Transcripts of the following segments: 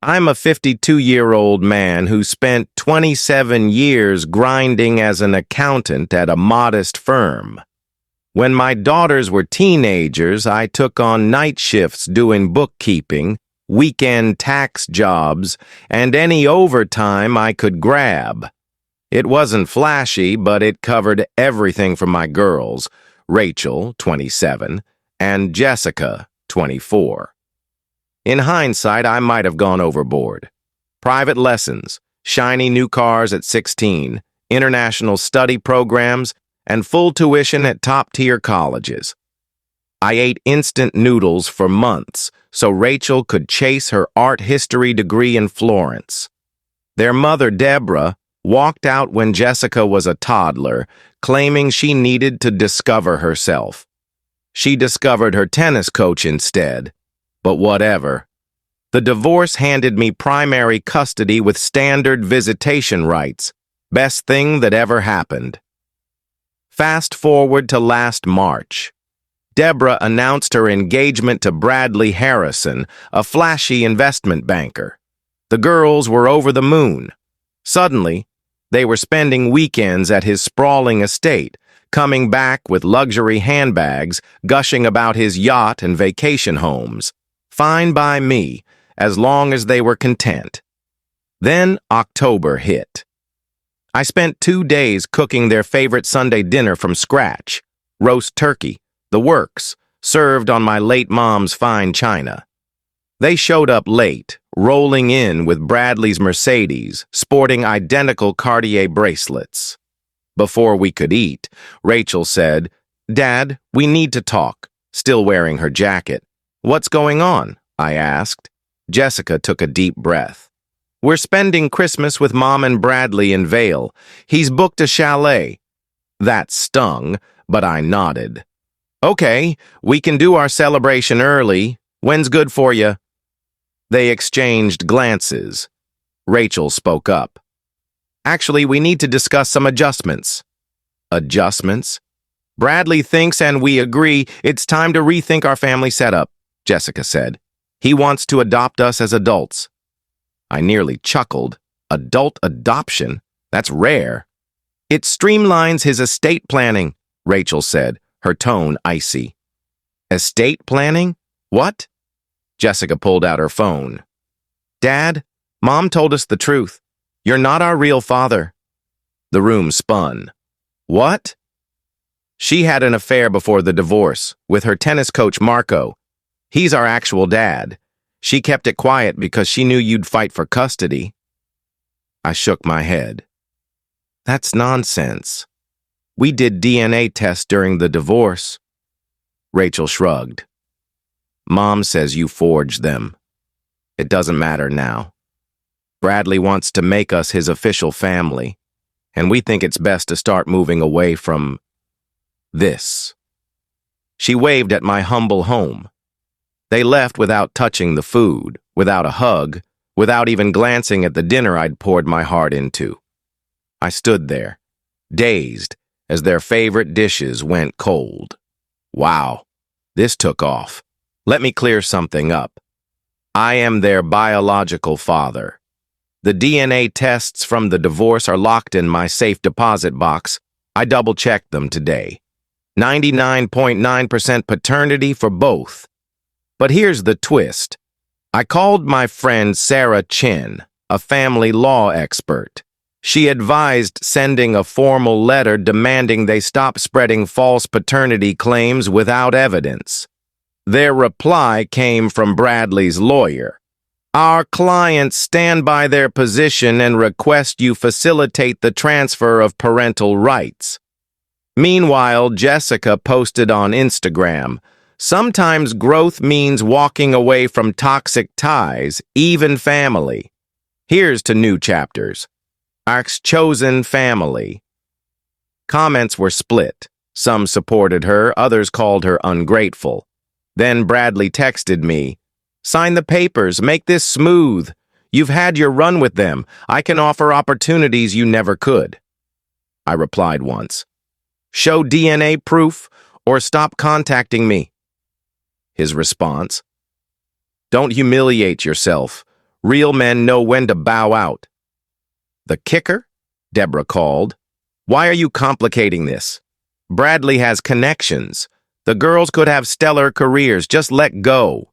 I'm a 52-year-old man who spent 27 years grinding as an accountant at a modest firm. When my daughters were teenagers, I took on night shifts doing bookkeeping, weekend tax jobs, and any overtime I could grab. It wasn't flashy, but it covered everything from my girls, Rachel, 27, and Jessica, 24. In hindsight, I might have gone overboard. Private lessons, shiny new cars at 16, international study programs, and full tuition at top-tier colleges. I ate instant noodles for months so Rachel could chase her art history degree in Florence. Their mother, Deborah, walked out when Jessica was a toddler, claiming she needed to discover herself. She discovered her tennis coach instead. But whatever. The divorce handed me primary custody with standard visitation rights. Best thing that ever happened. Fast forward to last March. Deborah announced her engagement to Bradley Harrison, a flashy investment banker. The girls were over the moon. Suddenly, they were spending weekends at his sprawling estate, coming back with luxury handbags, gushing about his yacht and vacation homes. Fine by me, as long as they were content. Then October hit. I spent 2 days cooking their favorite Sunday dinner from scratch. Roast turkey, the works, served on my late mom's fine china. They showed up late, rolling in with Bradley's Mercedes, sporting identical Cartier bracelets. Before we could eat, Rachel said, "Dad, we need to talk," still wearing her jacket. "What's going on?" I asked. Jessica took a deep breath. "We're spending Christmas with Mom and Bradley in Vail. He's booked a chalet." That stung, but I nodded. "Okay, we can do our celebration early. When's good for you?" They exchanged glances. Rachel spoke up. "Actually, we need to discuss some adjustments." "Adjustments?" "Bradley thinks and we agree it's time to rethink our family setup," Jessica said. "He wants to adopt us as adults." I nearly chuckled. Adult adoption? That's rare. "It streamlines his estate planning," Rachel said, her tone icy. "Estate planning? What?" Jessica pulled out her phone. "Dad, Mom told us the truth. You're not our real father." The room spun. "What?" "She had an affair before the divorce with her tennis coach Marco. He's our actual dad. She kept it quiet because she knew you'd fight for custody." I shook my head. "That's nonsense. We did DNA tests during the divorce." Rachel shrugged. "Mom says you forged them. It doesn't matter now. Bradley wants to make us his official family, and we think it's best to start moving away from this." She waved at my humble home. They left without touching the food, without a hug, without even glancing at the dinner I'd poured my heart into. I stood there, dazed, as their favorite dishes went cold. Wow, this took off. Let me clear something up. I am their biological father. The DNA tests from the divorce are locked in my safe deposit box. I double-checked them today. 99.9% paternity for both. But here's the twist. I called my friend Sarah Chin, a family law expert. She advised sending a formal letter demanding they stop spreading false paternity claims without evidence. Their reply came from Bradley's lawyer. "Our clients stand by their position and request you facilitate the transfer of parental rights." Meanwhile, Jessica posted on Instagram, "Sometimes growth means walking away from toxic ties, even family. Here's to new chapters. Our chosen family." Comments were split. Some supported her, others called her ungrateful. Then Bradley texted me, "Sign the papers, make this smooth. You've had your run with them. I can offer opportunities you never could." I replied once, "Show DNA proof or stop contacting me." His response, "Don't humiliate yourself. Real men know when to bow out. The kicker? Deborah called. Why are you complicating this? Bradley has connections. The girls could have stellar careers. Just let go.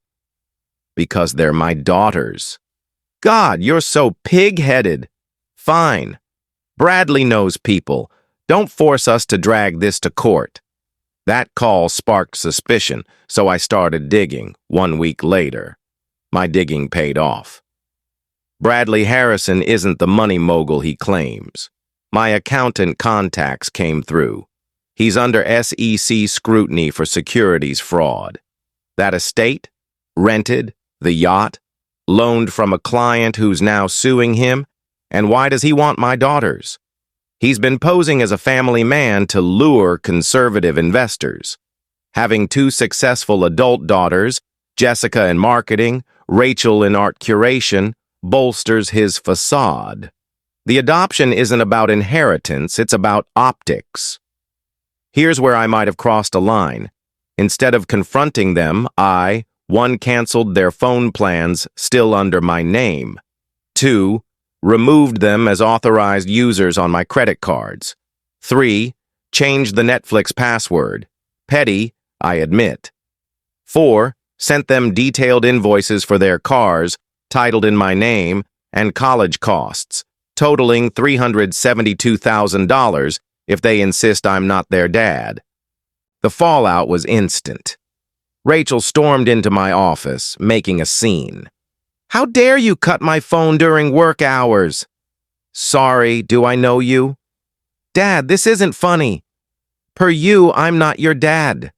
Because they're my daughters. God, you're so pig-headed. Fine. Bradley knows people. Don't force us to drag this to court. That call sparked suspicion, so I started digging 1 week later. My digging paid off. Bradley Harrison isn't the money mogul he claims. My accountant contacts came through. He's under SEC scrutiny for securities fraud. That estate? Rented? The yacht? Loaned from a client who's now suing him? And why does he want my daughters? He's been posing as a family man to lure conservative investors. Having 2 successful adult daughters, Jessica in marketing, Rachel in art curation, bolsters his facade. The adoption isn't about inheritance, it's about optics. Here's where I might have crossed a line. Instead of confronting them, 1, canceled their phone plans still under my name. 2, removed them as authorized users on my credit cards. 3, changed the Netflix password. Petty, I admit. 4, sent them detailed invoices for their cars, titled in my name, and college costs, totaling $372,000 if they insist I'm not their dad. The fallout was instant. Rachel stormed into my office, making a scene. How dare you cut my phone during work hours? Sorry, do I know you? Dad, this isn't funny. Per you, I'm not your dad.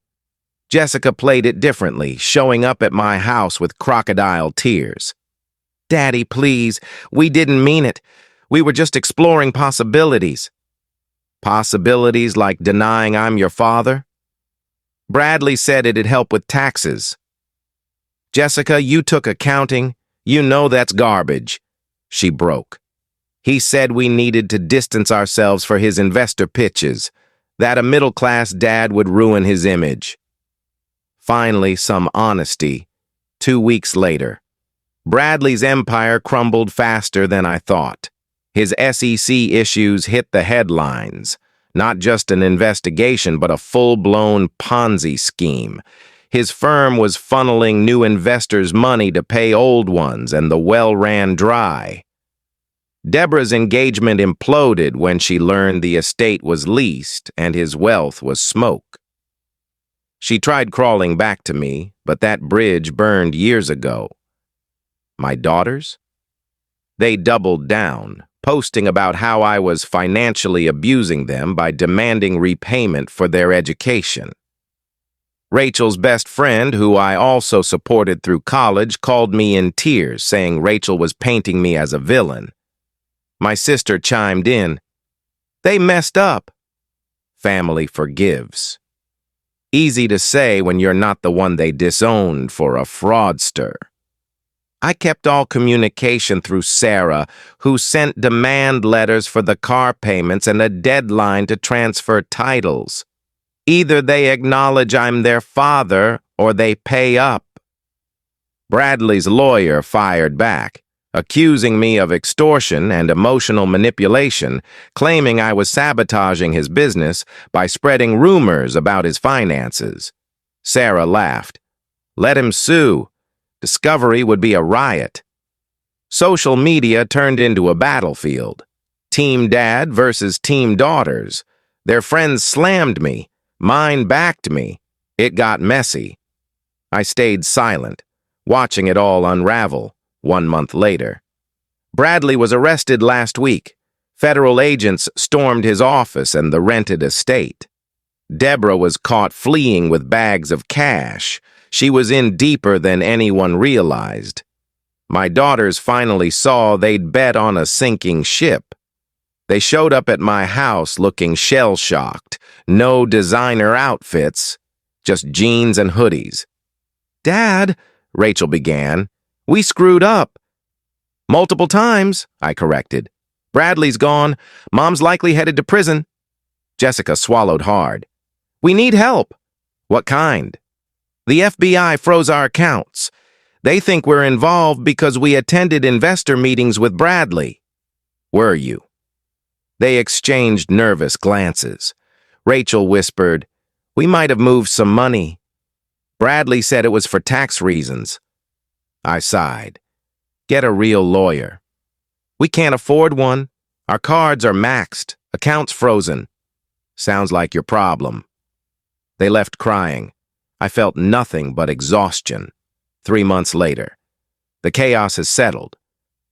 Jessica played it differently, showing up at my house with crocodile tears. Daddy, please, we didn't mean it. We were just exploring possibilities. Possibilities like denying I'm your father? Bradley said it'd help with taxes. Jessica, you took accounting. You know that's garbage. She broke. He said we needed to distance ourselves for his investor pitches, that a middle-class dad would ruin his image. Finally, some honesty. 2 weeks later. Bradley's empire crumbled faster than I thought. His SEC issues hit the headlines. Not just an investigation, but a full-blown Ponzi scheme. His firm was funneling new investors' money to pay old ones, and the well ran dry. Deborah's engagement imploded when she learned the estate was leased and his wealth was smoke. She tried crawling back to me, but that bridge burned years ago. My daughters? They doubled down, posting about how I was financially abusing them by demanding repayment for their education. Rachel's best friend, who I also supported through college, called me in tears, saying Rachel was painting me as a villain. My sister chimed in. They messed up. Family forgives. Easy to say when you're not the one they disowned for a fraudster. I kept all communication through Sarah, who sent demand letters for the car payments and a deadline to transfer titles. Either they acknowledge I'm their father or they pay up. Bradley's lawyer fired back, accusing me of extortion and emotional manipulation, claiming I was sabotaging his business by spreading rumors about his finances. Sarah laughed. Let him sue. Discovery would be a riot. Social media turned into a battlefield. Team Dad versus Team Daughters. Their friends slammed me. Mine backed me. It got messy. I stayed silent, watching it all unravel. 1 month later. Bradley was arrested last week. Federal agents stormed his office and the rented estate. Deborah was caught fleeing with bags of cash. She was in deeper than anyone realized. My daughters finally saw they'd bet on a sinking ship. They showed up at my house looking shell-shocked. No designer outfits, just jeans and hoodies. Dad, Rachel began, we screwed up. Multiple times, I corrected. Bradley's gone. Mom's likely headed to prison. Jessica swallowed hard. We need help. What kind? The FBI froze our accounts. They think we're involved because we attended investor meetings with Bradley. Were you? They exchanged nervous glances. Rachel whispered, "We might have moved some money." Bradley said it was for tax reasons. I sighed. "Get a real lawyer." "We can't afford one. Our cards are maxed, accounts frozen." "Sounds like your problem." They left crying. I felt nothing but exhaustion. 3 months later. The chaos has settled.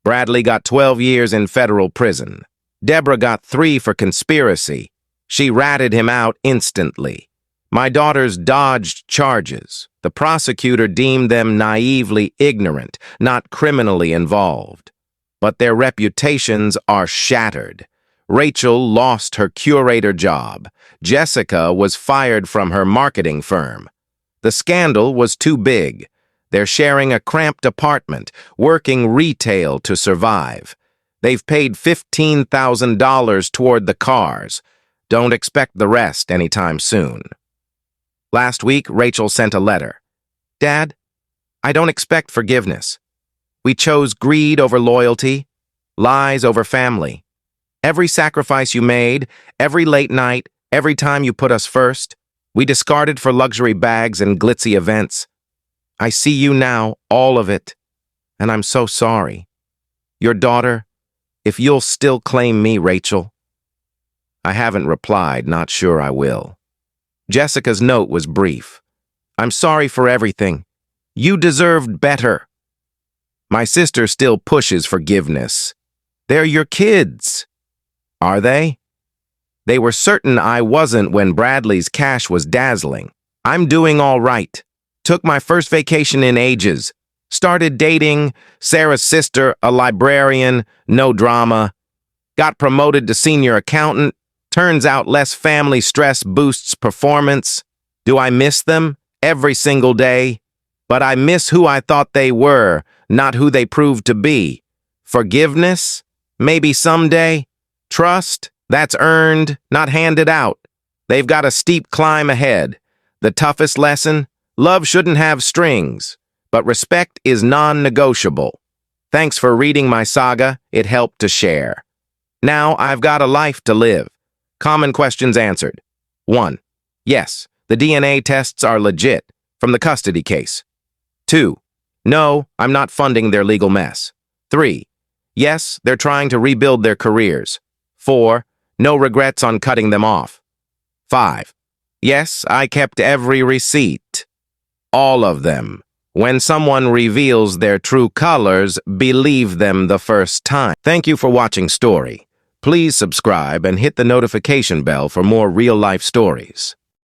Bradley got 12 years in federal prison. Deborah got 3 for conspiracy. She ratted him out instantly. My daughters dodged charges. The prosecutor deemed them naively ignorant, not criminally involved. But their reputations are shattered. Rachel lost her curator job. Jessica was fired from her marketing firm. The scandal was too big. They're sharing a cramped apartment, working retail to survive. They've paid $15,000 toward the cars. Don't expect the rest anytime soon. Last week, Rachel sent a letter. "Dad, I don't expect forgiveness. We chose greed over loyalty, lies over family. Every sacrifice you made, every late night, every time you put us first, we discarded for luxury bags and glitzy events. I see you now, all of it, and I'm so sorry. Your daughter, if you'll still claim me, Rachel." I haven't replied, not sure I will. Jessica's note was brief. "I'm sorry for everything. You deserved better." My sister still pushes forgiveness. They're your kids. Are they? They were certain I wasn't when Bradley's cash was dazzling. I'm doing all right. Took my first vacation in ages. Started dating Sarah's sister, a librarian, no drama. Got promoted to senior accountant. Turns out less family stress boosts performance. Do I miss them? Every single day. But I miss who I thought they were, not who they proved to be. Forgiveness? Maybe someday. Trust? That's earned, not handed out. They've got a steep climb ahead. The toughest lesson? Love shouldn't have strings, but respect is non-negotiable. Thanks for reading my saga. It helped to share. Now I've got a life to live. Common questions answered. 1. Yes, the DNA tests are legit, from the custody case. 2. No, I'm not funding their legal mess. 3. Yes, they're trying to rebuild their careers. 4. No regrets on cutting them off. 5. Yes, I kept every receipt. All of them. When someone reveals their true colors, believe them the first time. Thank you for watching Story. Please subscribe and hit the notification bell for more real-life stories.